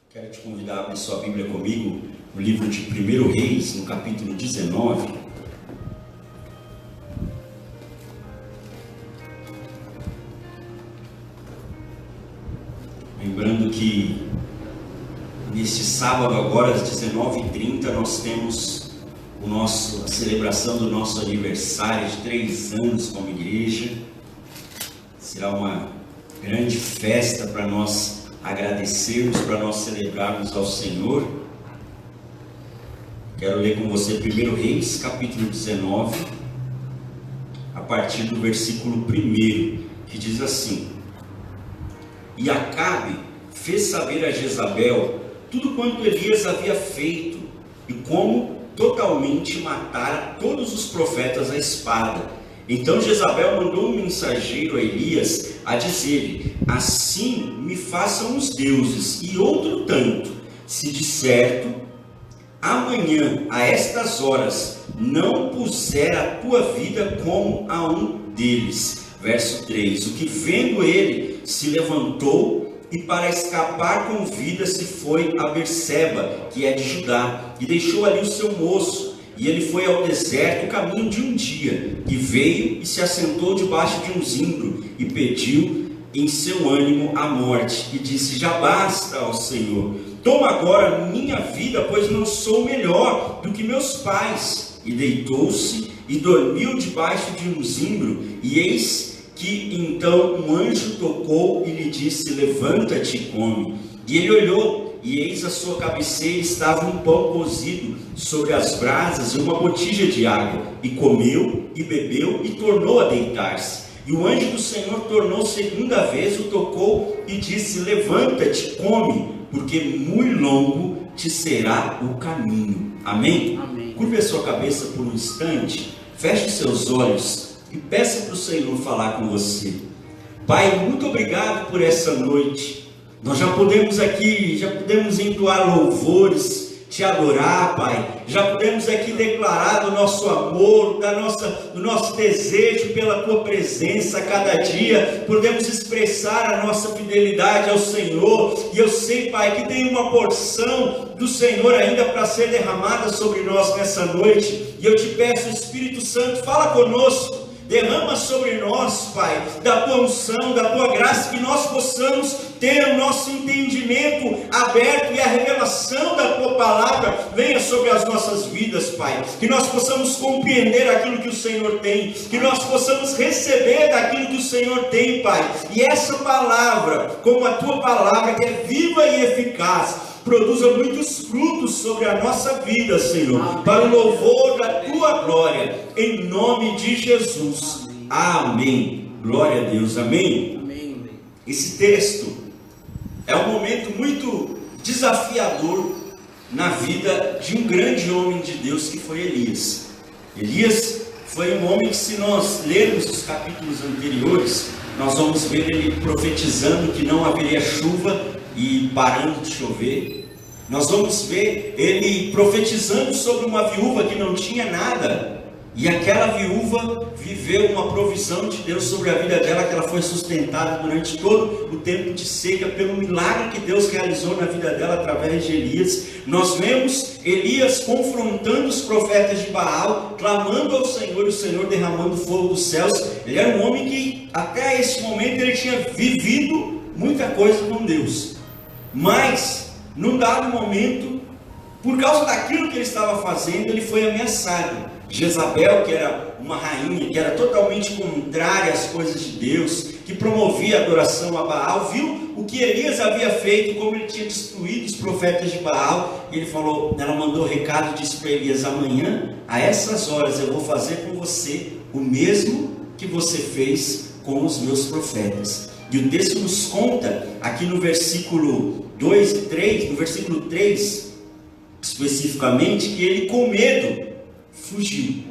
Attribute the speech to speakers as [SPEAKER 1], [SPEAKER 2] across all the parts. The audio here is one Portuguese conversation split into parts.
[SPEAKER 1] Quero te convidar a abrir sua Bíblia comigo, no livro de 1 Reis, no capítulo 19. Lembrando que neste sábado agora, às 19h30, nós temos a celebração do nosso aniversário de 3 anos como igreja. Será uma grande festa para nós agradecermos, para nós celebrarmos ao Senhor. Quero ler com você 1 Reis, capítulo 19, a partir do versículo 1, que diz assim: E Acabe fez saber a Jezabel tudo quanto Elias havia feito, e como totalmente matara todos os profetas à espada. Então Jezabel mandou um mensageiro a Elias a dizer-lhe: Assim me façam os deuses, e outro tanto, se de certo amanhã a estas horas não puser a tua vida como a um deles. Verso 3: O que vendo ele se levantou, e para escapar com vida se foi a Berseba, que é de Judá, e deixou ali o seu moço. E ele foi ao deserto o caminho de um dia, e veio e se assentou debaixo de um zimbro, e pediu em seu ânimo a morte, e disse: Já basta, ó Senhor, toma agora minha vida, pois não sou melhor do que meus pais. E deitou-se e dormiu debaixo de um zimbro, e eis que então um anjo tocou e lhe disse: Levanta-te e come. E ele olhou, e eis à sua cabeceira estava um pão cozido sobre as brasas e uma botija de água. E comeu e bebeu e tornou a deitar-se. E o anjo do Senhor tornou segunda vez, o tocou e disse: Levanta-te, come, porque muito longo te será o caminho. Amém?
[SPEAKER 2] Amém.
[SPEAKER 1] Curve a sua cabeça por um instante, feche seus olhos e peça para o Senhor falar com você. Pai, muito obrigado por essa noite. Nós já podemos entoar louvores, te adorar, Pai. Já podemos aqui declarar do nosso amor, do nosso desejo pela tua presença a cada dia. Podemos expressar a nossa fidelidade ao Senhor. E eu sei, Pai, que tem uma porção do Senhor ainda para ser derramada sobre nós nessa noite. E eu te peço, Espírito Santo, fala conosco. Derrama sobre nós, Pai, da tua unção, da tua graça, que nós possamos ter o nosso entendimento aberto e a revelação da tua palavra venha sobre as nossas vidas, Pai. Que nós possamos compreender aquilo que o Senhor tem, que nós possamos receber daquilo que o Senhor tem, Pai. E essa palavra, como a tua palavra, que é viva e eficaz, produza muitos frutos sobre a nossa vida, Senhor. Amém. Para o louvor da tua glória, em nome de Jesus. Amém. Glória a Deus. Amém.
[SPEAKER 2] Amém.
[SPEAKER 1] Esse texto é um momento muito desafiador na vida de um grande homem de Deus que foi Elias. Elias foi um homem que, se nós lermos os capítulos anteriores, nós vamos ver ele profetizando que não haveria chuva e parando de chover. Nós vamos ver ele profetizando sobre uma viúva que não tinha nada, e aquela viúva viveu uma provisão de Deus sobre a vida dela, que ela foi sustentada durante todo o tempo de seca pelo milagre que Deus realizou na vida dela através de Elias. Nós vemos Elias confrontando os profetas de Baal, clamando ao Senhor, e o Senhor derramando fogo dos céus. Ele era um homem que até esse momento ele tinha vivido muita coisa com Deus, mas num dado momento, por causa daquilo que ele estava fazendo, ele foi ameaçado. Jezabel, que era uma rainha, que era totalmente contrária às coisas de Deus, que promovia a adoração a Baal, viu o que Elias havia feito, como ele tinha destruído os profetas de Baal, e ela mandou recado e disse para Elias: amanhã, a essas horas, eu vou fazer com você o mesmo que você fez com os meus profetas. E o texto nos conta, aqui no versículo 2 e 3, no versículo 3, especificamente, que ele, com medo, fugiu,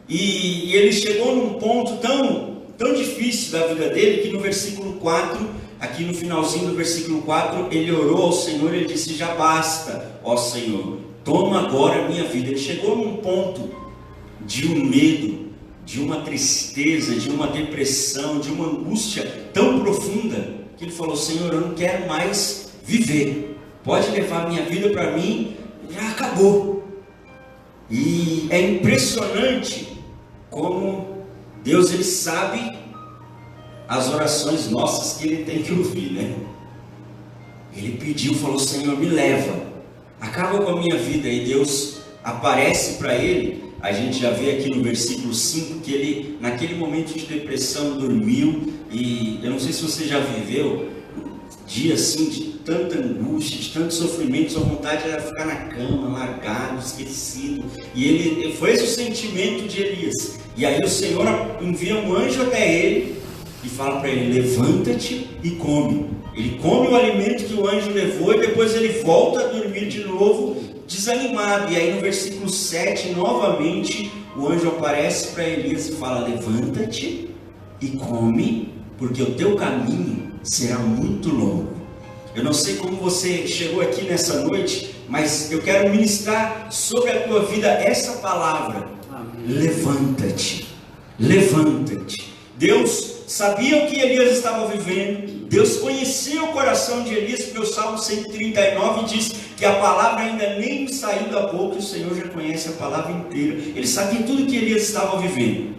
[SPEAKER 1] e ele chegou num ponto tão difícil da vida dele, que no versículo 4, aqui no finalzinho do versículo 4, ele orou ao Senhor, ele disse: Já basta, ó Senhor, toma agora a minha vida. Ele chegou num ponto de um medo, de uma tristeza, de uma depressão, de uma angústia tão profunda, que ele falou: Senhor, eu não quero mais viver. Pode levar a minha vida para mim, já acabou. E é impressionante como Deus, Ele sabe as orações nossas que Ele tem que ouvir, né? Ele pediu, falou: Senhor, me leva, acaba com a minha vida. E Deus aparece para ele. A gente já vê aqui no versículo 5 que ele, naquele momento de depressão, dormiu. E eu não sei se você já viveu dia assim de tanta angústia, de tanto sofrimento. Sua vontade era ficar na cama, largado, esquecido. E ele foi esse o sentimento de Elias. E aí o Senhor envia um anjo até ele e fala para ele: levanta-te e come. Ele come o alimento que o anjo levou e depois ele volta a dormir de novo, desanimado. E aí no versículo 7, novamente, o anjo aparece para Elias e fala: levanta-te e come, porque o teu caminho será muito longo. Eu não sei como você chegou aqui nessa noite, mas eu quero ministrar sobre a tua vida essa palavra: levanta-te, levanta-te. Deus sabia o que Elias estava vivendo. Deus conhecia o coração de Elias, porque o Salmo 139 diz que a palavra ainda nem saiu da boca, e o Senhor já conhece a palavra inteira. Ele sabia tudo que Elias estava vivendo,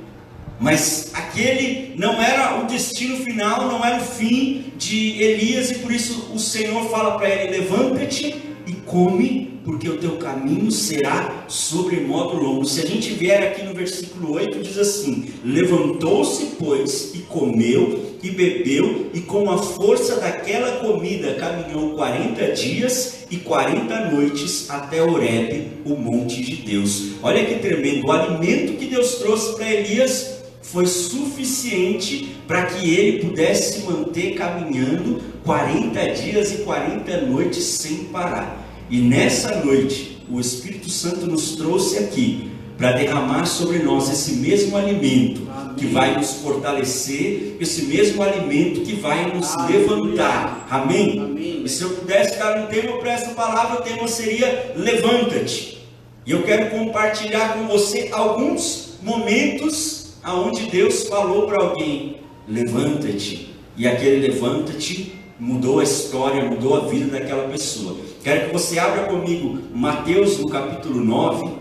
[SPEAKER 1] mas aquele não era o destino final, não era o fim de Elias, e por isso o Senhor fala para ele: levanta-te e come, porque o teu caminho será sobremodo longo. Se a gente vier aqui no versículo 8, diz assim: levantou-se, pois, e comeu e bebeu, e com a força daquela comida caminhou 40 dias e 40 noites até Horebe, o monte de Deus. Olha que tremendo, o alimento que Deus trouxe para Elias foi suficiente para que ele pudesse se manter caminhando 40 dias e 40 noites sem parar. E nessa noite, o Espírito Santo nos trouxe aqui para derramar sobre nós esse mesmo alimento. Amém. Que vai nos fortalecer, esse mesmo alimento que vai nos levantar. Amém? Amém? E se eu pudesse dar um tema para essa palavra, o tema seria: levanta-te. E eu quero compartilhar com você alguns momentos aonde Deus falou para alguém: levanta-te. E aquele levanta-te mudou a história, mudou a vida daquela pessoa. Quero que você abra comigo Mateus no capítulo 9.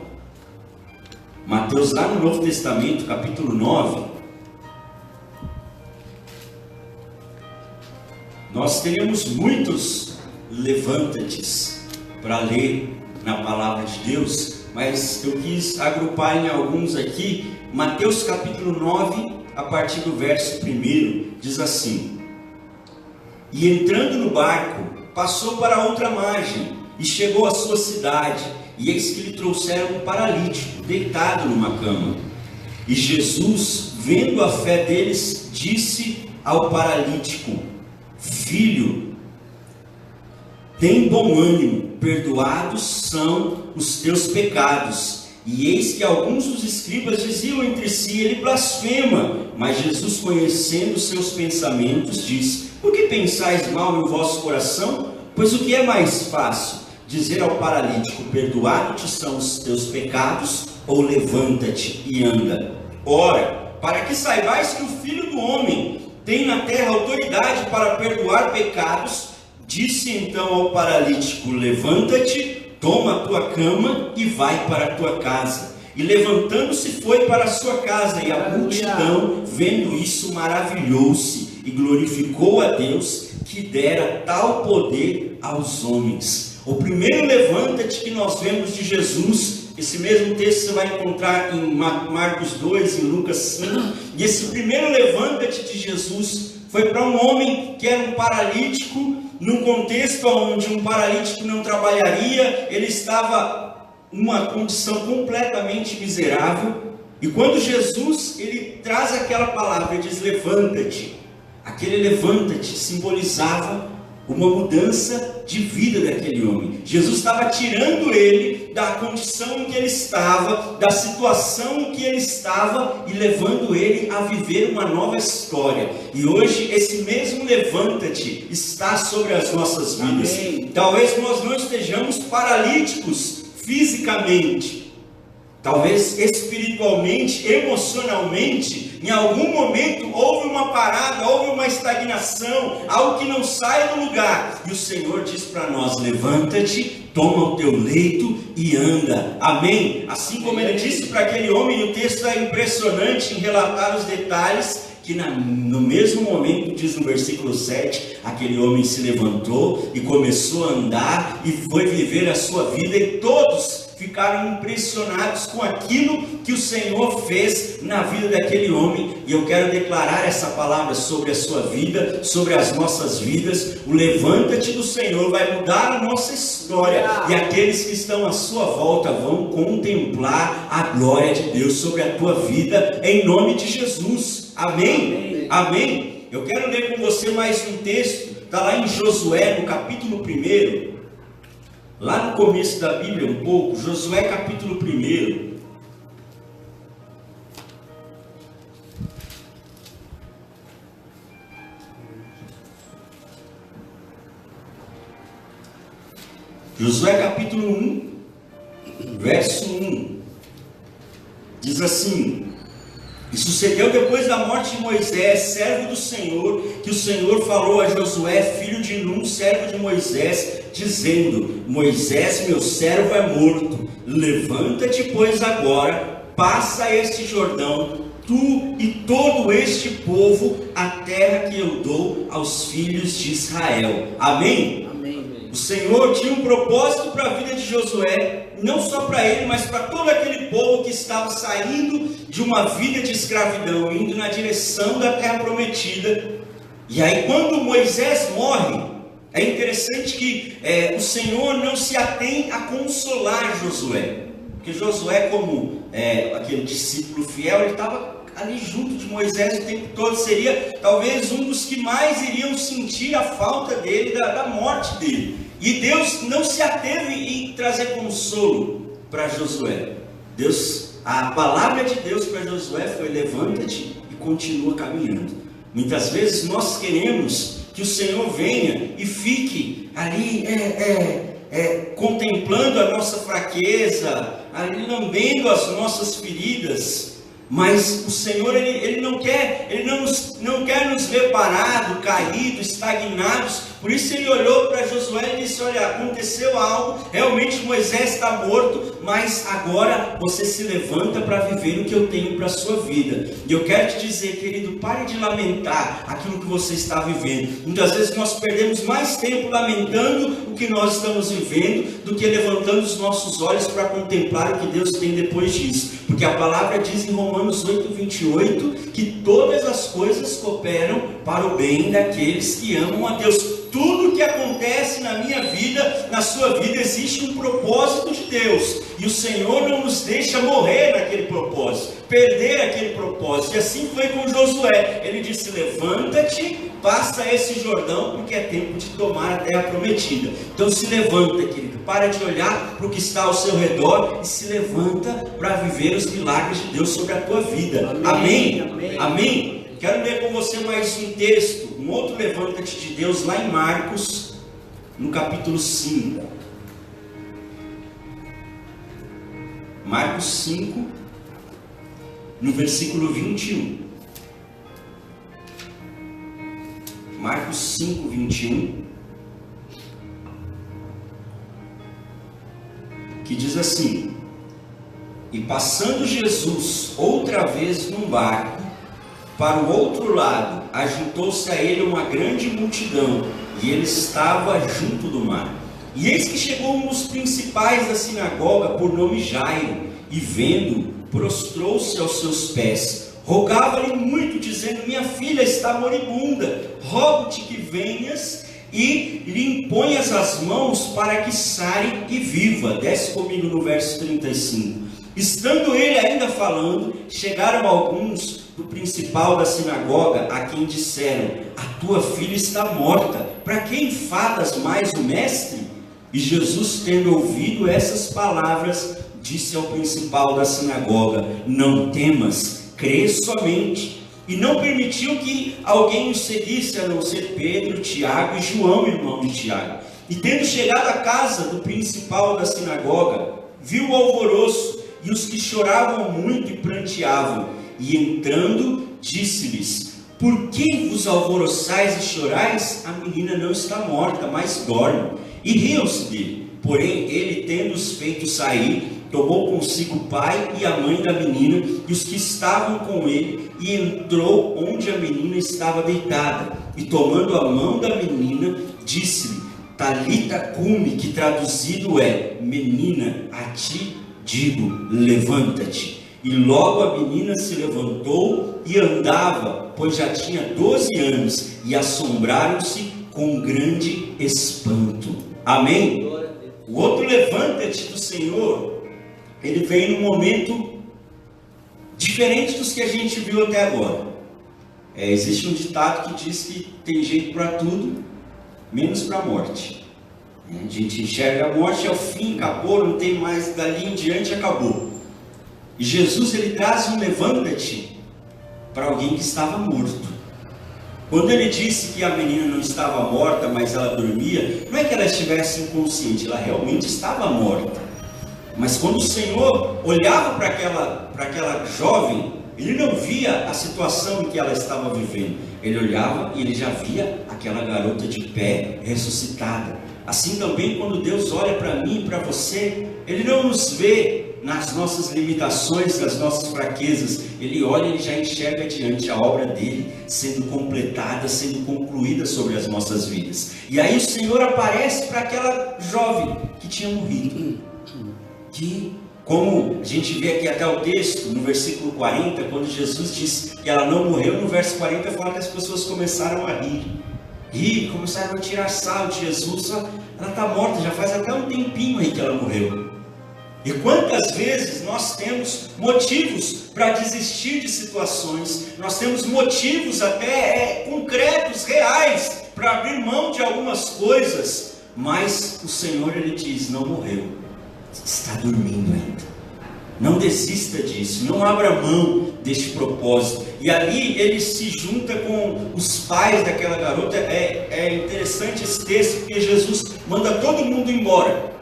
[SPEAKER 1] Mateus lá no Novo Testamento, capítulo 9. Nós teremos muitos levanta-tes para ler na palavra de Deus, mas eu quis agrupar em alguns aqui. Mateus capítulo 9, a partir do verso 1, diz assim: e entrando no barco, passou para outra margem, e chegou à sua cidade, e eis que lhe trouxeram um paralítico, deitado numa cama. E Jesus, vendo a fé deles, disse ao paralítico: filho, tem bom ânimo, perdoados são os teus pecados. E eis que alguns dos escribas diziam entre si: ele blasfema. Mas Jesus, conhecendo seus pensamentos, disse: por que pensais mal no vosso coração? Pois o que é mais fácil, dizer ao paralítico: perdoados são os teus pecados, ou levanta-te e anda? Ora, para que saibais que o Filho do Homem tem na terra autoridade para perdoar pecados, disse então ao paralítico: levanta-te, toma a tua cama e vai para a tua casa. E levantando-se foi para a sua casa, e a multidão, vendo isso, maravilhou-se e glorificou a Deus, que dera tal poder aos homens. O primeiro levanta-te que nós vemos de Jesus, esse mesmo texto você vai encontrar em Marcos 2, em Lucas 5, e esse primeiro levanta-te de Jesus foi para um homem que era um paralítico, num contexto onde um paralítico não trabalharia, ele estava numa condição completamente miserável. E quando Jesus ele traz aquela palavra e diz: levanta-te, aquele levanta-te simbolizava uma mudança de vida daquele homem. Jesus estava tirando ele da condição em que ele estava, da situação em que ele estava, e levando ele a viver uma nova história. E hoje esse mesmo levanta-te está sobre as nossas vidas. Amém. Talvez nós não estejamos paralíticos fisicamente, talvez espiritualmente, emocionalmente, em algum momento houve uma parada, houve uma estagnação, algo que não sai do lugar. E o Senhor diz para nós: levanta-te, toma o teu leito e anda. Amém? Assim como ele disse para aquele homem, o texto é impressionante em relatar os detalhes, que no mesmo momento, diz no versículo 7, aquele homem se levantou e começou a andar e foi viver a sua vida, e todos ficaram impressionados com aquilo que o Senhor fez na vida daquele homem. E eu quero declarar essa palavra sobre a sua vida, sobre as nossas vidas. O levanta-te do Senhor vai mudar a nossa história, e aqueles que estão à sua volta vão contemplar a glória de Deus sobre a tua vida, em nome de Jesus. Amém? Amém? Eu quero ler com você mais um texto, está lá em Josué, no capítulo 1, lá no começo da Bíblia um pouco, Josué capítulo 1. Josué capítulo 1, verso 1, diz assim: e sucedeu depois da morte de Moisés, servo do Senhor, que o Senhor falou a Josué, filho de Nun, servo de Moisés, dizendo: Moisés, meu servo, é morto. Levanta-te, pois, agora, passa este Jordão, tu e todo este povo, a terra que eu dou aos filhos de Israel. Amém? O Senhor tinha um propósito para a vida de Josué, não só para ele, mas para todo aquele povo que estava saindo de uma vida de escravidão, indo na direção da terra prometida. E aí, quando Moisés morre, é interessante que o Senhor não se atém a consolar Josué, porque Josué, como aquele discípulo fiel, ele estava ali junto de Moisés o tempo todo, seria talvez um dos que mais iriam sentir a falta dele, da morte dele. E Deus não se ateve em trazer consolo para Josué. A palavra de Deus para Josué foi: levanta-te e continua caminhando. Muitas vezes nós queremos que o Senhor venha e fique ali contemplando a nossa fraqueza, ali lambendo as nossas feridas. Mas o Senhor, Ele não quer nos ver parados, caídos, estagnados. Por isso Ele olhou para Josué e disse: olha, aconteceu algo, realmente Moisés está morto, mas agora você se levanta para viver o que eu tenho para a sua vida. E eu quero te dizer, querido, pare de lamentar aquilo que você está vivendo. Muitas vezes nós perdemos mais tempo lamentando o que nós estamos vivendo, do que levantando os nossos olhos para contemplar o que Deus tem depois disso. Porque a palavra diz em Romanos 8:28 que todas as coisas cooperam para o bem daqueles que amam a Deus. Tudo que acontece na minha vida, na sua vida, existe um propósito de Deus, e o Senhor não nos deixa morrer naquele propósito, perder aquele propósito. E assim foi com Josué. Ele disse: levanta-te, passa esse Jordão, porque é tempo de tomar a terra prometida. Então se levanta, querido, para de olhar para o que está ao seu redor e se levanta para viver os milagres de Deus sobre a tua vida. Amém? Amém? Amém? Quero ler com você mais um texto, um outro levanta-te de Deus, lá em Marcos, no capítulo 5. Marcos 5, no versículo 21. Marcos 5, 21. Que diz assim: e passando Jesus outra vez num barco para o outro lado, ajuntou-se a ele uma grande multidão, e ele estava junto do mar. E eis que chegou um dos principais da sinagoga, por nome Jairo, e vendo, prostrou-se aos seus pés, rogava-lhe muito, dizendo: minha filha está moribunda, rogo-te que venhas e lhe imponhas as mãos para que sare e viva. Desce comigo no verso 35. Estando ele ainda falando, chegaram alguns do principal da sinagoga, a quem disseram: a tua filha está morta, para que enfadas mais o mestre? E Jesus, tendo ouvido essas palavras, disse ao principal da sinagoga: não temas, crê somente. E não permitiu que alguém o seguisse, a não ser Pedro, Tiago e João, irmão de Tiago. E tendo chegado à casa do principal da sinagoga, viu o alvoroço e os que choravam muito e pranteavam. E entrando, disse-lhes: por que vos alvoroçais e chorais? A menina não está morta, mas dorme. E riam-se dele. Porém, ele, tendo-os feito sair, tomou consigo o pai e a mãe da menina e os que estavam com ele, e entrou onde a menina estava deitada. E tomando a mão da menina, disse-lhe: Talita cumi, que traduzido é: menina, a ti digo, levanta-te. E logo a menina se levantou e andava, pois já tinha 12 anos, e assombraram-se com grande espanto. Amém? O outro levanta-te do Senhor, ele vem num momento diferente dos que a gente viu até agora. Existe um ditado que diz que tem jeito para tudo, menos para a morte. A gente enxerga a morte, é o fim, acabou, não tem mais, dali em diante acabou. E Jesus, ele traz um levanta-te para alguém que estava morto. Quando ele disse que a menina não estava morta, mas ela dormia, não é que ela estivesse inconsciente, ela realmente estava morta. Mas quando o Senhor olhava para aquela jovem, ele não via a situação em que ela estava vivendo. Ele olhava e ele já via aquela garota de pé, ressuscitada. Assim também, quando Deus olha para mim e para você, Ele não nos vê nas nossas limitações, nas nossas fraquezas. Ele olha e ele já enxerga diante a obra dele sendo completada, sendo concluída sobre as nossas vidas. E aí o Senhor aparece para aquela jovem que tinha morrido. Que, como a gente vê aqui até o texto, no versículo 40, quando Jesus disse que ela não morreu, no verso 40 fala que as pessoas começaram a rir. E começaram a tirar sarro de Jesus. Ela está morta, já faz até um tempinho aí que ela morreu. E quantas vezes nós temos motivos para desistir de situações, nós temos motivos até concretos, reais, para abrir mão de algumas coisas, mas o Senhor, ele diz: não morreu, está dormindo ainda. Não desista disso, não abra mão deste propósito. E ali ele se junta com os pais daquela garota. É interessante esse texto, porque Jesus manda todo mundo embora.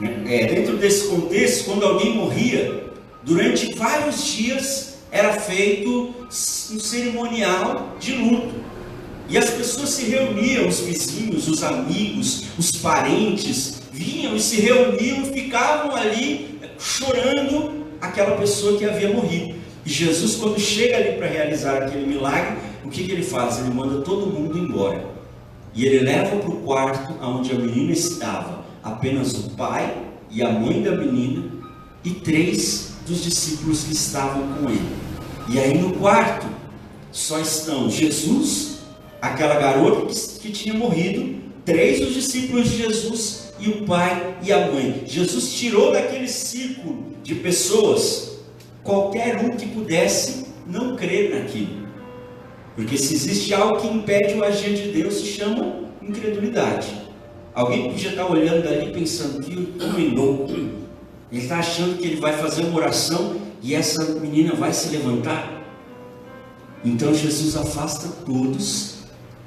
[SPEAKER 1] Dentro desse contexto, quando alguém morria, durante vários dias era feito um cerimonial de luto. E as pessoas se reuniam, os vizinhos, os amigos, os parentes, vinham e se reuniam e ficavam ali chorando aquela pessoa que havia morrido. E Jesus, quando chega ali para realizar aquele milagre, o que ele faz? Ele manda todo mundo embora. E ele leva para o quarto onde a menina estava apenas o pai e a mãe da menina e 3 dos discípulos que estavam com ele. E aí no quarto só estão Jesus, aquela garota que tinha morrido, 3 dos discípulos de Jesus e o pai e a mãe. Jesus tirou daquele círculo de pessoas qualquer um que pudesse não crer naquilo. Porque se existe algo que impede o agir de Deus, se chama incredulidade. Alguém podia estar olhando ali pensando: que homem louco, ele está achando que ele vai fazer uma oração e essa menina vai se levantar. Então Jesus afasta todos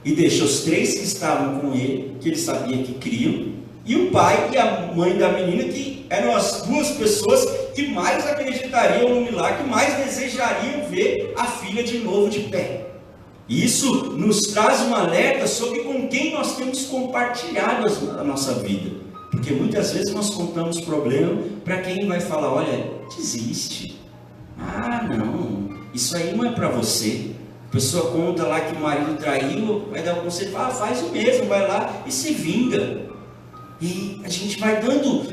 [SPEAKER 1] e deixa os 3 que estavam com ele, que ele sabia que criam, e o pai e a mãe da menina, que eram as 2 pessoas que mais acreditariam no milagre, que mais desejariam ver a filha de novo de pé. E isso nos traz um alerta sobre com quem nós temos compartilhado a nossa vida. Porque muitas vezes nós contamos problema para quem vai falar: olha, desiste. Ah, não, isso aí não é para você. A pessoa conta lá que o marido traiu, vai dar um conselho, fala: faz o mesmo, vai lá e se vinga. E a gente vai dando,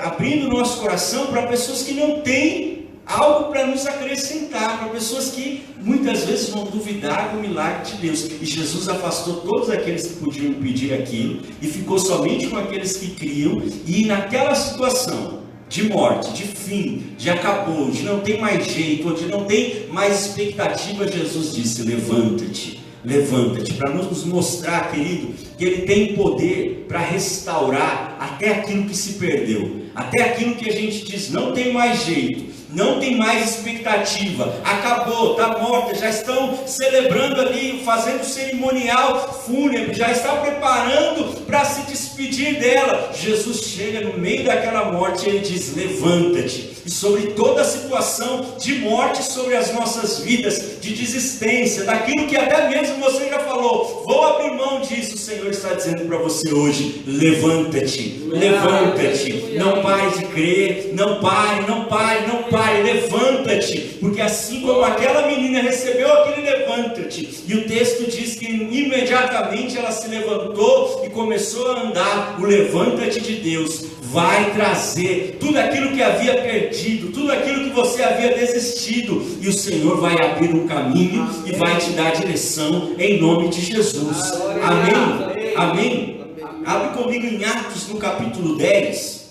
[SPEAKER 1] abrindo o nosso coração para pessoas que não têm algo para nos acrescentar, para pessoas que muitas vezes vão duvidar do milagre de Deus. E Jesus afastou todos aqueles que podiam impedir aquilo e ficou somente com aqueles que criam. E naquela situação de morte, de fim, de acabou, de não tem mais jeito, de não tem mais expectativa, Jesus disse: levanta-te, levanta-te, para nos mostrar, querido, que Ele tem poder para restaurar até aquilo que se perdeu, até aquilo que a gente diz: não tem mais jeito, não tem mais expectativa, acabou, está morta, já estão celebrando ali, fazendo cerimonial fúnebre, já está preparando para se despedir dela. Jesus chega no meio daquela morte e ele diz: levanta-te. E sobre toda a situação de morte sobre as nossas vidas, de desistência, daquilo que até mesmo você já falou, vou abrir mão disso, o Senhor está dizendo para você hoje: levanta-te, levanta-te, não pare de crer, não pare, não pare, não pare, levanta-te, porque assim como aquela menina recebeu aquele levanta-te, e o texto diz que imediatamente ela se levantou e começou a andar. O levanta-te de Deus vai trazer tudo aquilo que havia perdido, tudo aquilo que você havia desistido, e o Senhor vai abrir um caminho e vai te dar direção em nome de Jesus. Amém? Amém? Abre comigo em Atos no capítulo 10.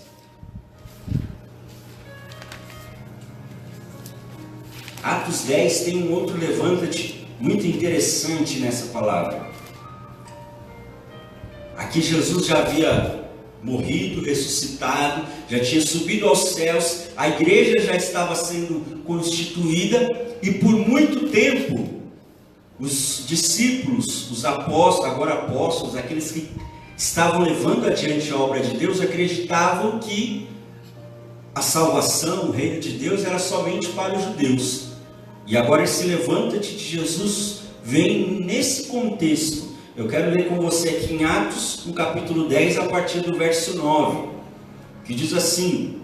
[SPEAKER 1] Atos 10 tem um outro levanta-te muito interessante nessa palavra. Aqui Jesus já havia morrido, ressuscitado, já tinha subido aos céus, a igreja já estava sendo constituída, e por muito tempo os discípulos, os apóstolos, agora apóstolos, aqueles que estavam levando adiante a obra de Deus, acreditavam que a salvação, o reino de Deus era somente para os judeus. E agora esse levanta-te de Jesus vem nesse contexto. Eu quero ler com você aqui em Atos, no capítulo 10, a partir do verso 9, que diz assim: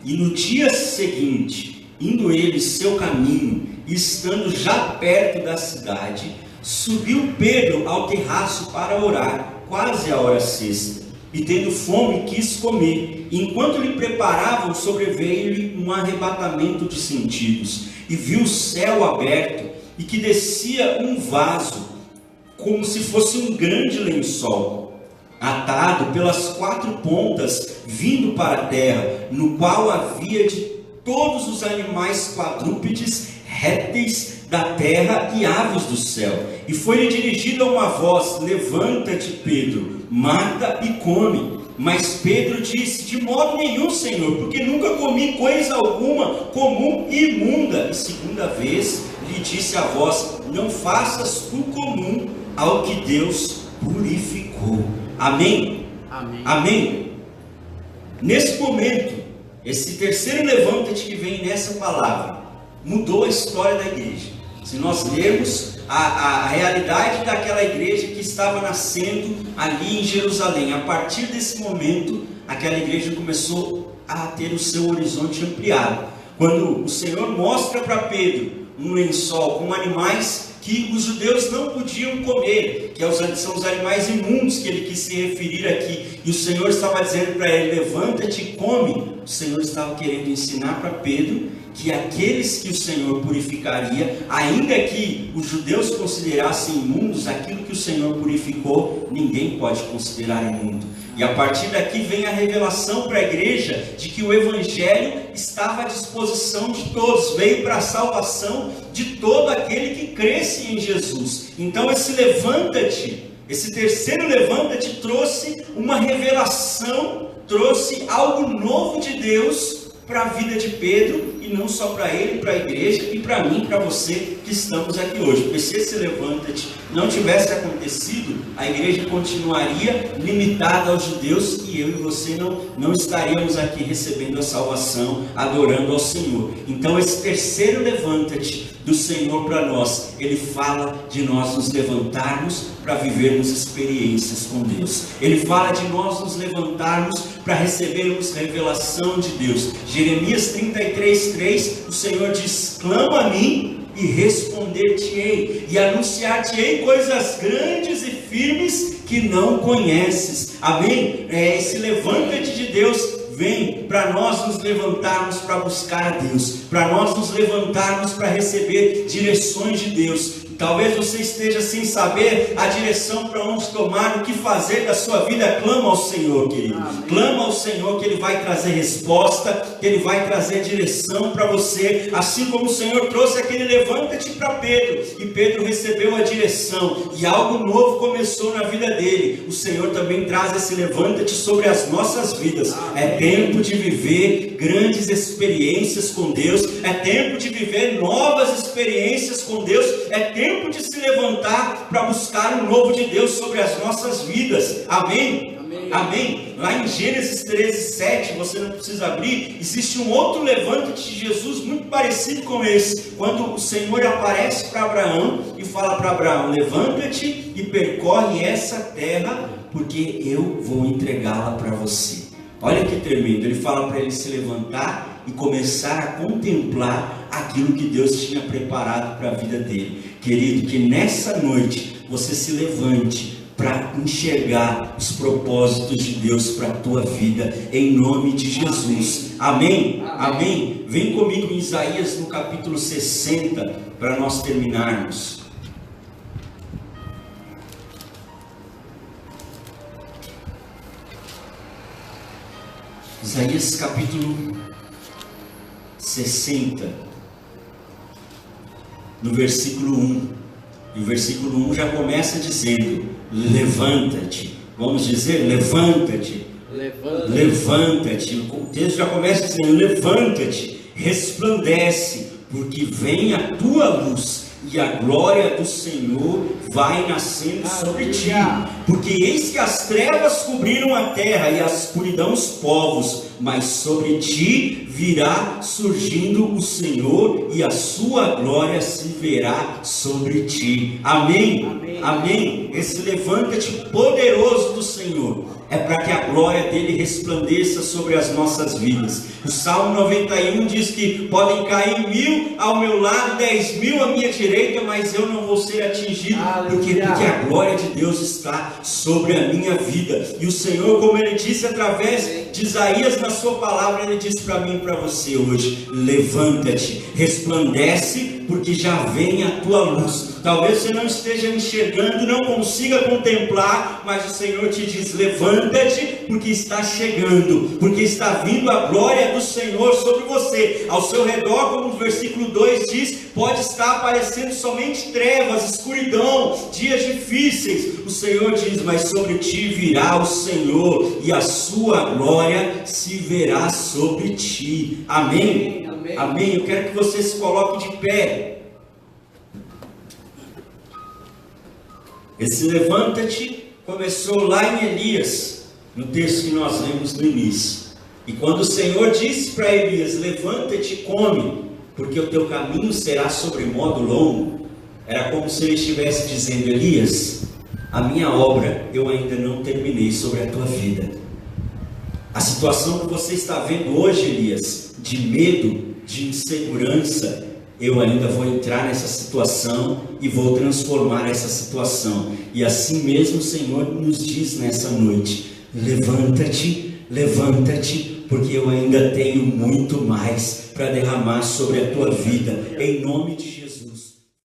[SPEAKER 1] e no dia seguinte, indo ele seu caminho, e estando já perto da cidade, subiu Pedro ao terraço para orar, quase a hora sexta, e tendo fome quis comer. E enquanto lhe preparavam, sobreveio-lhe um arrebatamento de sentidos, e viu o céu aberto, e que descia um vaso, como se fosse um grande lençol, atado pelas 4 pontas, vindo para a terra, no qual havia de todos os animais quadrúpedes, répteis da terra e aves do céu. E foi-lhe dirigida uma voz: levanta-te, Pedro, mata e come. Mas Pedro disse: de modo nenhum, Senhor, porque nunca comi coisa alguma comum e imunda. E segunda vez lhe disse a voz: não faças o comum ao que Deus purificou. Amém? Amém? Amém? Nesse momento, esse terceiro levanta-te que vem nessa palavra, mudou a história da igreja. Se nós lermos a realidade daquela igreja que estava nascendo ali em Jerusalém, a partir desse momento, aquela igreja começou a ter o seu horizonte ampliado. Quando o Senhor mostra para Pedro um lençol com animais que os judeus não podiam comer, que são os animais imundos que ele quis se referir aqui, e o Senhor estava dizendo para ele: levanta-te e come. O Senhor estava querendo ensinar para Pedro que aqueles que o Senhor purificaria, ainda que os judeus considerassem imundos, aquilo que o Senhor purificou, ninguém pode considerar imundo. E a partir daqui vem a revelação para a igreja de que o Evangelho estava à disposição de todos, veio para a salvação de todo aquele que cresce em Jesus. Então esse levanta-te, esse terceiro levanta-te trouxe uma revelação, trouxe algo novo de Deus para a vida de Pedro, e não só para ele, para a igreja e para mim, para você que estamos aqui hoje. Porque se esse levanta-te não tivesse acontecido, a igreja continuaria limitada aos judeus, e eu e você não estaríamos aqui recebendo a salvação, adorando ao Senhor. Então esse terceiro levanta-te do Senhor para nós, ele fala de nós nos levantarmos para vivermos experiências com Deus. Ele fala de nós nos levantarmos para recebermos revelação de Deus. Jeremias 33:3, o Senhor diz: clama a mim e responder-te-ei, e anunciar-te-ei coisas grandes e firmes que não conheces. Amém? Esse levanta-te de Deus vem para nós nos levantarmos para buscar a Deus, para nós nos levantarmos para receber direções de Deus. Talvez você esteja sem saber a direção para onde tomar, o que fazer da sua vida. Clama ao Senhor, querido. Amém. Clama ao Senhor, que Ele vai trazer resposta, que Ele vai trazer direção para você. Assim como o Senhor trouxe aquele levanta-te para Pedro, e Pedro recebeu a direção, e algo novo começou na vida dele. O Senhor também traz esse levanta-te sobre as nossas vidas. Amém. É tempo de viver grandes experiências com Deus, é tempo de viver novas experiências com Deus, é tempo de se levantar para buscar o novo de Deus sobre as nossas vidas. Amém? Amém? Amém? Lá em Gênesis 13:7, você não precisa abrir, existe um outro levanta-te de Jesus muito parecido com esse, quando o Senhor aparece para Abraão e fala para Abraão: levanta-te e percorre essa terra, porque eu vou entregá-la para você. Olha que tremendo, ele fala para ele se levantar e começar a contemplar aquilo que Deus tinha preparado para a vida dele. Querido, que nessa noite você se levante para enxergar os propósitos de Deus para a tua vida, em nome de Jesus. Amém? Amém? Amém? Vem comigo em Isaías no capítulo 60, para nós terminarmos. Isaías capítulo 60, no versículo 1. E o versículo 1 já começa dizendo: levanta-te. Vamos dizer, levanta-te. Levanta-te. O texto já começa dizendo: levanta-te, resplandece, porque vem a tua luz, e a glória do Senhor vai nascendo sobre ti. Porque eis que as trevas cobriram a terra e a escuridão os povos, mas sobre ti virá surgindo o Senhor, e a sua glória se verá sobre ti. Amém? Amém. Amém. Esse levanta-te poderoso do Senhor é para que a glória dele resplandeça sobre as nossas vidas. O Salmo 91 diz que podem cair 1000 ao meu lado, 10.000 à minha direita, mas eu não vou ser atingido. Porque a glória de Deus está sobre a minha vida. E o Senhor, como Ele disse através de Isaías na sua palavra, Ele disse para mim e para você hoje: levanta-te, resplandece, porque já vem a tua luz. Talvez você não esteja enxergando, não consiga contemplar, mas o Senhor te diz: levanta-te, porque está chegando, porque está vindo a glória do Senhor sobre você. Ao seu redor, como o versículo 2 diz, pode estar aparecendo somente trevas, escuridão, dias difíceis. O Senhor diz: mas sobre ti virá o Senhor, e a sua glória se verá sobre ti. Amém? Amém. Amém. Eu quero que você se coloque de pé. Esse levanta-te começou lá em Elias, no texto que nós lemos no início. E quando o Senhor disse para Elias: levanta-te e come, porque o teu caminho será sobremodo longo, era como se ele estivesse dizendo: Elias, a minha obra eu ainda não terminei sobre a tua vida. A situação que você está vendo hoje, Elias, de medo, de insegurança, eu ainda vou entrar nessa situação e vou transformar essa situação. E assim mesmo o Senhor nos diz nessa noite: levanta-te, levanta-te, porque eu ainda tenho muito mais para derramar sobre a tua vida, em nome de Jesus.